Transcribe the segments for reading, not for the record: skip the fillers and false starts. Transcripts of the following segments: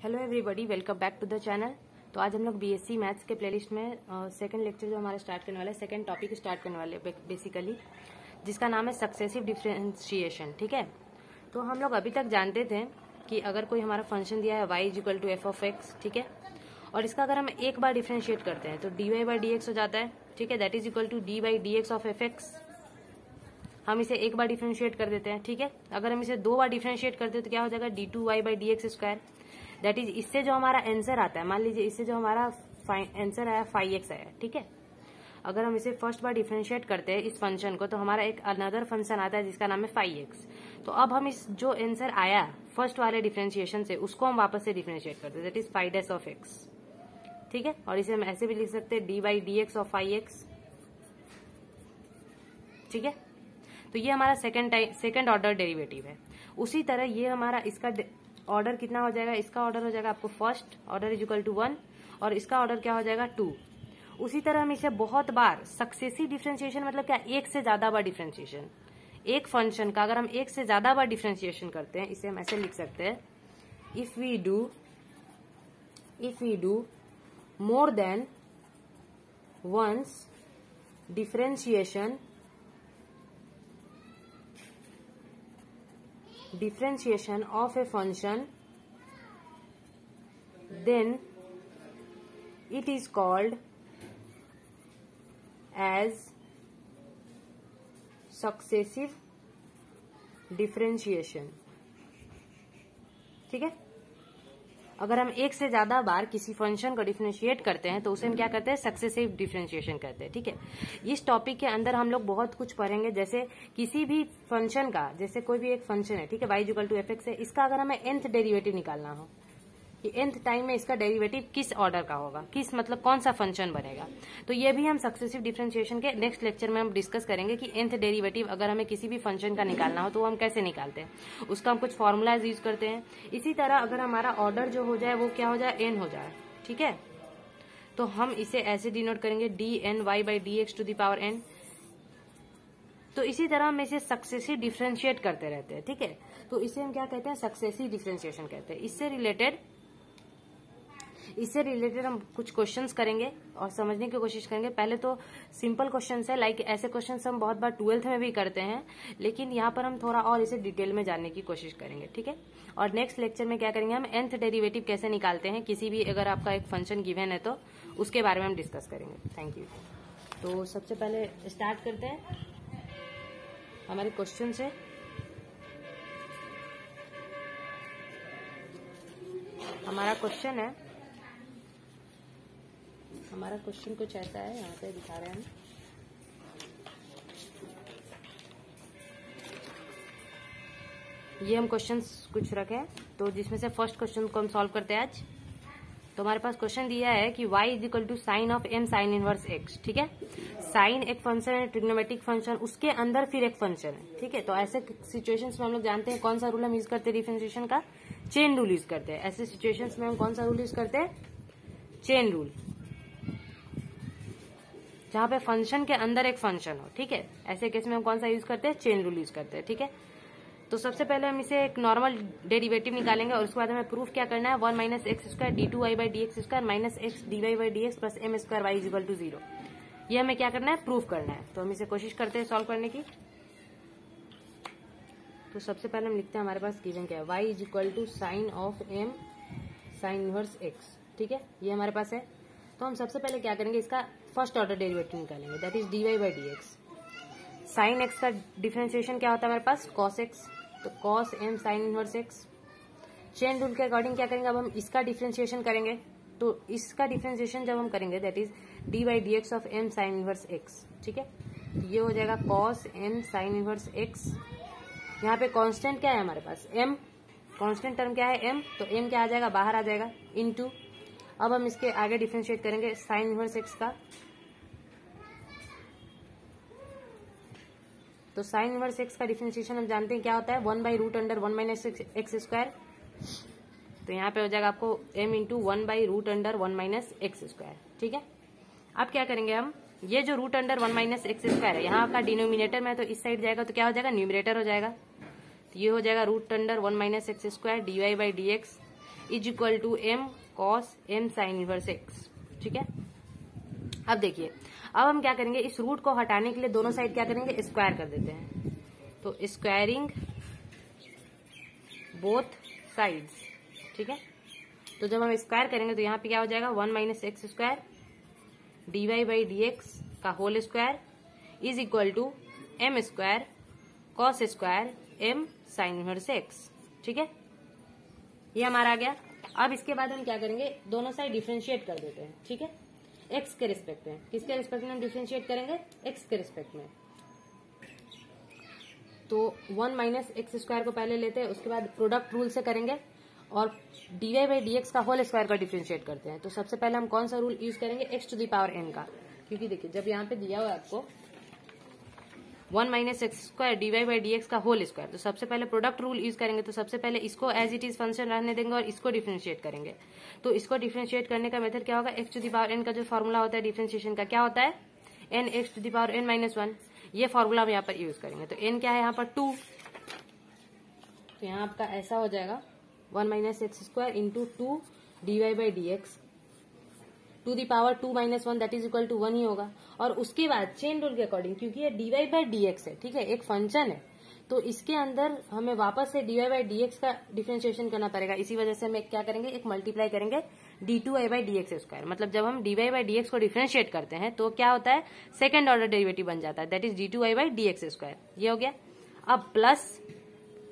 Hello everybody, welcome back to the channel. तो आज हम लोग बीएससी मैथ्स के प्लेलिस्ट में सेकंड लेक्चर जो हमारा स्टार्ट करने वाला है, सेकंड टॉपिक स्टार्ट करने वाले बेसिकली, जिसका नाम है सक्सेसिव डिफरेंशिएशन। ठीक है, तो हम लोग अभी तक जानते थे कि अगर कोई हमारा फंक्शन दिया है y equal to F of X, ठीक है, और इसका अगर हम एक बार डिफरेंशिएट करते हैं तो dy बाई डी एक्स हो जाता है। ठीक है, that is equal to D by D X of F X. हम इसे एक बार डिफरेंशिएट कर देते हैं। ठीक है, अगर हम इसे दो बार डिफरेंशिएट करते हैं तो क्या हो जाएगा, D two Y by D X square. That is इससे जो हमारा आंसर आता है, मान लीजिए इससे जो हमारा आंसर आया 5x आया। ठीक है, अगर हम इसे फर्स्ट बार डिफरेंशिएट करते हैं इस फंक्शन को, तो हमारा एक अनदर फंक्शन आता है जिसका नाम है 5x। तो अब हम इस जो आंसर आया फर्स्ट वाले डिफरेंशिएशन से, उसको हम वापस से डिफरेंशिएट करते हैं, दैट इज 5 ऑफ x। ठीक है, और इसे हम ऐसे भी लिख सकते हैं D by D X of 5x। ठीक है, तो ये हमारा सेकंड ऑर्डर डेरिवेटिव है। उसी तरह ये हमारा इसका ऑर्डर कितना हो जाएगा, इसका ऑर्डर हो जाएगा आपको first order is equal to 1 और इसका ऑर्डर क्या हो जाएगा 2। उसी तरह हम इसे बहुत बार सक्सेसिव डिफरेंशिएशन मतलब क्या, एक से ज्यादा बार डिफरेंशिएशन, एक फंक्शन का अगर हम एक से ज्यादा बार डिफरेंशिएशन करते हैं, इसे हम ऐसे लिख सकते हैं, if we do more than once differentiation of a function, then it is called as successive differentiation। ठीक है, अगर हम एक से ज्यादा बार किसी फंक्शन को डिफरेंशिएट करते हैं तो उसे हम क्या करते हैं, सक्सेसिव डिफरेंशिएशन कहते हैं। ठीक है, इस टॉपिक के अंदर हम लोग बहुत कुछ पढ़ेंगे, जैसे किसी भी फंक्शन का, जैसे कोई भी एक फंक्शन है, ठीक है, y equal to F X है, इसका अगर हमें nth डेरिवेटिव निकालना हो कि nth टाइम में इसका डेरिवेटिव किस ऑर्डर का होगा, किस मतलब कौन सा फंक्शन बनेगा, तो ये भी हम सक्सेसिव डिफरेंशिएशन के नेक्स्ट लेक्चर में हम डिस्कस करेंगे कि nth डेरिवेटिव अगर हमें किसी भी फंक्शन का निकालना हो तो वो हम कैसे निकालते हैं, उसका हम कुछ फॉर्मूलाज यूज करते हैं। इसी तरह अगर हमारा ऑर्डर जो हो जाए वो क्या हो जाए, n हो जाए। ठीक है, तो हम इसे ऐसे डिनोट करेंगे D N Y by D X to the power n। तो इसी तरह हम इसे सक्सेसिव डिफरेंशिएट करते रहते हैं। ठीक है, तो इसे हम क्या कहते हैं, सक्सेसिव डिफरेंशिएशन कहते हैं। इससे रिलेटेड हम कुछ क्वेश्चंस करेंगे और समझने की कोशिश करेंगे। पहले तो सिंपल क्वेश्चंस है, लाइक ऐसे क्वेश्चंस हम बहुत बार 12th में भी करते हैं, लेकिन यहाँ पर हम थोड़ा और इसे डिटेल में जानने की कोशिश करेंगे। ठीक है, और नेक्स्ट लेक्चर में क्या करेंगे, हम nth डेरिवेटिव कैसे निकालते हैं किसी भी, अगर आपका एक फंक्शन गिवन है तो उसके बारे में हम डिस्कस करेंगे। Thank you. तो सबसे पहले स्टार्ट करते हैं हमारे क्वेश्चन से। हमारा क्वेश्चन कुछ ऐसा है, यहाँ पे दिखा रहे हैं हम। ये हम क्वेश्चंस कुछ रखे हैं, तो जिसमें से फर्स्ट क्वेश्चन को हम सॉल्व करते हैं आज। तो हमारे पास क्वेश्चन दिया है कि y is equal to sine of m sine inverse x। ठीक है, साइन एक फंक्शन है, ट्रिग्नोमेट्रिक फंक्शन, उसके अंदर फिर एक फंक्शन है। ठीक है, तो ऐसे सिचुएशंस में हम लोग जानते हैं कौन सा रूल हम यूज करते हैं डिफरेंशिएशन का, चेन रूल यूज करते हैं। ऐसे सिचुएशंस में हम कौन सा रूल यूज करते हैं, चेन रूल, जहां पे फंक्शन के अंदर एक फंक्शन हो। ठीक है, ऐसे केस में हम कौन सा यूज करते हैं, चेन रूल यूज करते हैं। ठीक है, तो सबसे पहले हम इसे एक नॉर्मल डेरिवेटिव निकालेंगे और उसके बाद हमें प्रूफ क्या करना है, 1 minus X square D two Y by D X square minus X D Y by D X plus M square Y is equal to 0। ये हमें क्या करना है, प्रूफ करना है। तो हम इसे कोशिश करते हैं सॉल्व करने की। तो सबसे पहले हम लिखते हैं, हमारे पास गिवन क्या है, y is equal to sine of m sine inverse x। ठीक है, ये हमारे पास है। तो हम सबसे पहले क्या करेंगे, इसका फर्स्ट ऑर्डर डेरिवेटिव निकालेंगे, that is D Y by D X. Sine X का डिफरेंशिएशन क्या होता है हमारे पास, कॉस एक्स, तो cos m sine inverse x। Chain rule के अकॉर्डिंग क्या करेंगे, अब हम इसका डिफरेंशिएशन करेंगे। तो इसका डिफरेंशिएशन जब हम करेंगे, that is D by D X of m sine inverse x। ठीक है, तो ये हो जाएगा cos m sine inverse x। यहाँ पे कांस्टेंट क्या है हमारे पास, m, कांस्टेंट टर्म क्या है m, तो m क्या आ जाएगा, बाहर आ जाएगा, इनटू। अब हम इसके आगे डिफरेंशिएट करेंगे साइन इनवर्स x का। तो साइन इनवर्स x का डिफरेंशिएशन हम जानते हैं क्या होता है, 1 by root under 1 minus X square. तो यहाँ पे हो जाएगा आपको m into 1 by root under 1 minus X square. ठीक है, अब क्या करेंगे हम, ये जो root under 1 minus X square है, यहाँ का डिनोमिनेटर में तो इस साइड जाएगा, तो क्या हो जाएगा, न्यूमरेटर हो जाएगा। तो ये हो जाएगा root under 1 minus X square D Y by D X. Is equal to m cos m sine inverse x। ठीक है, अब देखिए, अब हम क्या करेंगे, इस रूट को हटाने के लिए दोनों साइड क्या करेंगे, स्क्वायर कर देते हैं। तो स्क्वायरिंग बोथ साइड्स। ठीक है, तो जब हम स्क्वायर करेंगे तो यहाँ पे क्या हो जाएगा, 1 minus X square dy by D X का whole square is equal to m square cos square m sine inverse x। ठीक है, ये हमारा आ गया। अब इसके बाद हम क्या करेंगे, दोनों साइड डिफरेंशिएट कर देते हैं। ठीक है, x के रिस्पेक्ट में, किसके रिस्पेक्ट में हम डिफरेंशिएट करेंगे, x के रिस्पेक्ट में। तो 1 माइनस एक्स स्क्वायर को पहले लेते हैं, उसके बाद प्रोडक्ट रूल से करेंगे और dy बाई डी एक्स का होल स्क्वायर का डिफरेंशिएट करते हैं। तो सबसे पहले हम कौन सा रूल यूज करेंगे, x to the power n का, क्योंकि देखिए जब यहाँ पे दिया हुआ है आपको 1 minus X square dy by D X का होल स्क्वायर, तो सबसे पहले प्रोडक्ट रूल यूज करेंगे। तो सबसे पहले इसको एज इट इज फंक्शन रहने देंगे और इसको डिफरेंशिएट करेंगे। तो इसको डिफरेंशिएट करने का मेथड क्या होगा, x to the power n का जो फॉर्मूला होता है डिफरेंशिएशन का, क्या होता है, n x to the power n minus 1। ये फॉर्मूला हम यहाँ पर यूज करेंगे। तो n क्या है यहाँ पर 2, तो यहाँ आपका ऐसा हो जाएगा 1 minus X square into 2 dy by D X to the power 2 minus 1 that is equal to 1 ही होगा। और उसके बाद चेन रूल के अकॉर्डिंग, क्योंकि ये dy बाई डी एक्स है, ठीक है, एक फंक्शन है, तो इसके अंदर हमें वापस से dy बाई डी एक्स का डिफरेंशिएशन करना पड़ेगा। इसी वजह से हम क्या करेंगे, एक मल्टीप्लाई करेंगे d2y by D X square. मतलब जब हम dy बाई डी एक्स को डिफरेंशिएट करते हैं तो क्या होता है, सेकंड ऑर्डर डेरिवेटिव बन जाता है, that is d2y by D X square. ये हो गया। अब प्लस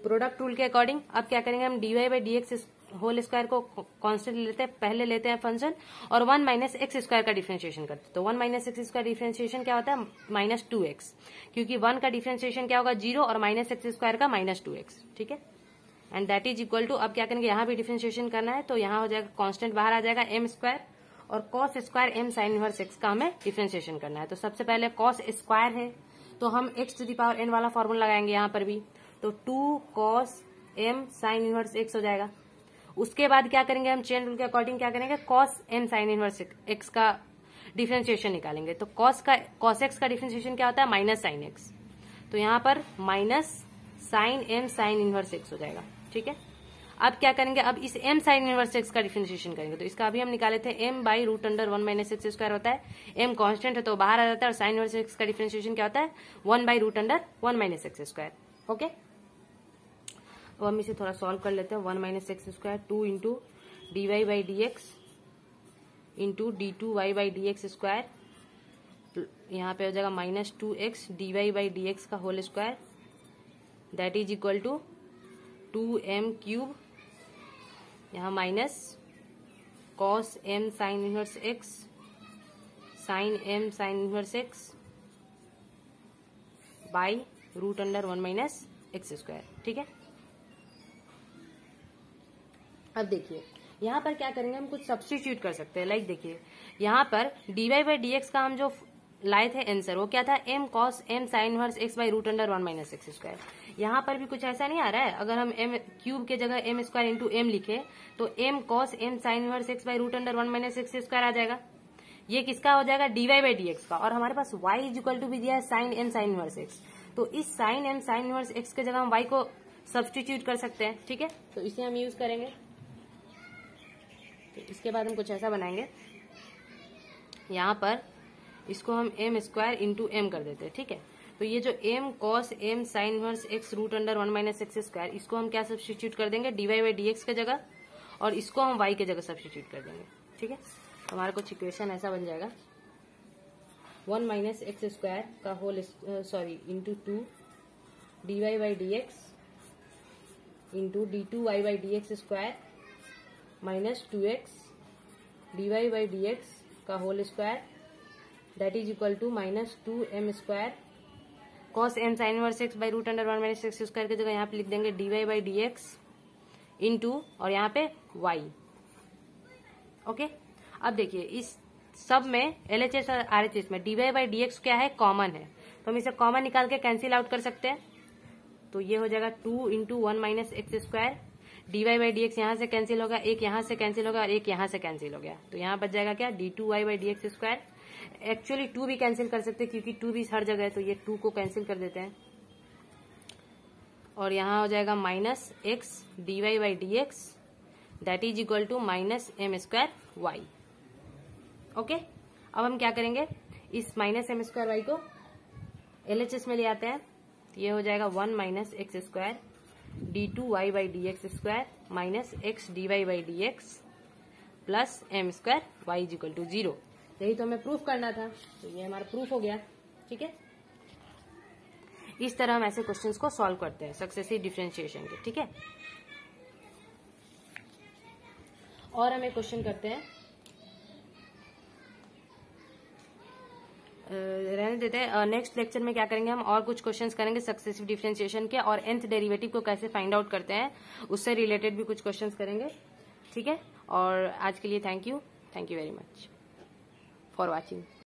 प्रोडक्ट रूल के अकॉर्डिंग अब क्या करेंगे, हम dy by D X whole square को कांस्टेंट लेते हैं, पहले लेते हैं फंक्शन, और 1 माइनस एक्स स्क्वायर का डिफरेंशिएशन करते हैं। तो 1 माइनस एक्स स्क्वायर डिफरेंशिएशन क्या होता है, माइनस 2x, क्योंकि 1 का डिफरेंशिएशन क्या होगा, 0, और माइनस एक्स स्क्वायर का माइनस 2x। ठीक है, and that is equal to, अब क्या करेंगे, यहाँ भी डिफरेंशिएशन करना है, तो यहाँ हो जाएगा कांस्टेंट बाहर आ जाएगा m स्क्वायर, और cos square m sine inverse x का हमें डिफरेंशिएशन करना है। तो सबसे पहले कॉस स्क्वायर है, तो हम x to the power n वाला फॉर्मूला लगाएंगे यहाँ पर भी, तो 2 cos m sine inverse x हो जाएगा। उसके बाद क्या करेंगे, हम चेन रूल के अकॉर्डिंग क्या करेंगे, cos m sine inverse x का डिफरेंशिएशन निकालेंगे। तो कॉस x का डिफरेंशिएशन क्या होता है, माइनस साइन x, तो यहाँ पर minus sine m sine inverse x हो जाएगा। ठीक है, अब क्या करेंगे, अब इस m साइन इनवर्स x का डिफरेंशिएशन करेंगे। तो इसका अभी हम निकाले थे, m by root under 1 minus X square होता है, m कांस्टेंट है तो बाहर आ जाता है, और साइन इनवर्स x का डिफरेंशिएशन क्या होता है, 1 by root under 1 minus X square. Okay, अब हम इसे थोड़ा सॉल्व कर लेते हैं। 1 minus X square 2 into D Y by D X into d2y by D X square, यहाँ पे हो जाएगा minus 2x dy by D X का whole square, that is equal to 2m cube, यहाँ minus cos m sine inverse x sine m sine inverse x by root under 1 minus X square. ठीक है, अब देखिए यहाँ पर क्या करेंगे, हम कुछ सब्स्टिट्यूट कर सकते हैं। लाइक देखिए यहाँ पर dy बाई डी एक्स का हम जो लाए थे आंसर, वो क्या था, m cos m sine inverse x by root under 1 minus X square. यहाँ पर भी कुछ ऐसा नहीं आ रहा है, अगर हम m क्यूब के जगह m स्क्वायर इंटू m लिखे तो m cos m sine inverse x by root under 1 minus X square आ जाएगा। ये किसका हो जाएगा, dy बाई डी एक्स का, और हमारे पास y इज इक्वल टू भी दिया है sine m sine inverse x, तो इस sine m sine inverse x के जगह हम y को सब्स्टिट्यूट कर सकते हैं। ठीक है, तो इसे हम यूज करेंगे। तो इसके बाद हम कुछ ऐसा बनाएंगे, यहाँ पर इसको हम m स्क्वायर इंटू m कर देते हैं। ठीक है, तो ये जो m cos m sine inverse x root under 1 minus X square, इसको हम क्या सब्स्टिट्यूट कर देंगे, dy बाई डी एक्स के जगह, और इसको हम y के जगह सब्स्टिट्यूट कर देंगे। ठीक है, तो हमारा कुछ इक्वेशन ऐसा बन जाएगा, 1 माइनस एक्स स्क्वायर का whole into 2 dy by D X into d2y by D X square minus 2x dy by D X का whole square, that is equal to minus 2m square cos m sine inverse x by root under 1 minus X square की जगह यहाँ पे लिख देंगे dy by D X into, और यहाँ पे y। ओके, अब देखिए इस सब में LHS और RHS में dy बाई डी एक्स क्या है, कॉमन है, तो हम इसे कॉमन निकाल के कैंसिल आउट कर सकते हैं। तो ये हो जाएगा 2 into 1 minus X square, dy by D x यहाँ से कैंसिल होगा, एक यहाँ से कैंसिल होगा, और एक यहाँ से कैंसिल हो गया, तो यहाँ बच जाएगा क्या, d2y by D X square. Actually 2 भी कैंसिल कर सकते हैं क्योंकि 2 भी हर जगह है, तो ये 2 को कैंसिल कर देते हैं, और यहाँ हो जाएगा minus x dy by D X that is equal to minus M square Y. Okay, अब हम क्या करेंगे, इस माइनस एम स्क्वायर वाई को LHS में ले आते हैं। ये हो जाएगा 1 minus X square d2y by D X square minus X D Y by D X plus M square Y is equal to 0। यही तो हमें प्रूफ करना था, तो ये हमारा प्रूफ हो गया। ठीक है, इस तरह हम ऐसे क्वेश्चंस को सॉल्व करते हैं सक्सेसिव डिफरेंशिएशन के। ठीक है, और हम एक क्वेश्चन करते हैं, रहने देते हैं। नेक्स्ट लेक्चर में क्या करेंगे हम, और कुछ क्वेश्चंस करेंगे सक्सेसिव डिफरेंशिएशन के, और nth डेरिवेटिव को कैसे फाइंड आउट करते हैं उससे रिलेटेड भी कुछ क्वेश्चंस करेंगे। ठीक है, और आज के लिए thank you very much for watching.